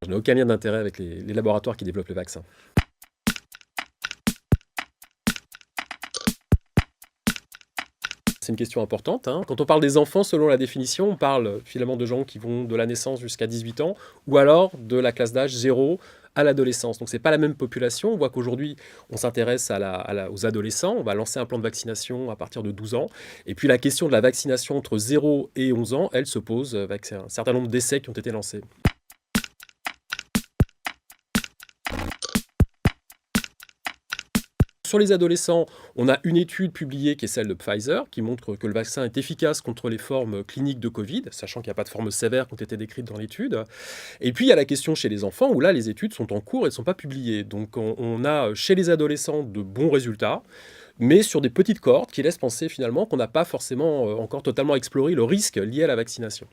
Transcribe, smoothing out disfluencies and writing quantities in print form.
Je n'ai aucun lien d'intérêt avec les laboratoires qui développent les vaccins. C'est une question importante, hein. Quand on parle des enfants, selon la définition, on parle finalement de gens qui vont de la naissance jusqu'à 18 ans, ou alors de la classe d'âge 0 à l'adolescence. Donc c'est pas la même population. On voit qu'aujourd'hui, on s'intéresse aux adolescents. On va lancer un plan de vaccination à partir de 12 ans. Et puis la question de la vaccination entre 0 et 11 ans, elle se pose avec un certain nombre d'essais qui ont été lancés. Sur les adolescents, on a une étude publiée qui est celle de Pfizer, qui montre que le vaccin est efficace contre les formes cliniques de Covid, sachant qu'il n'y a pas de formes sévères qui ont été décrites dans l'étude. Et puis il y a la question chez les enfants, où là les études sont en cours et ne sont pas publiées. Donc on a chez les adolescents de bons résultats, mais sur des petites cohortes qui laissent penser finalement qu'on n'a pas forcément encore totalement exploré le risque lié à la vaccination.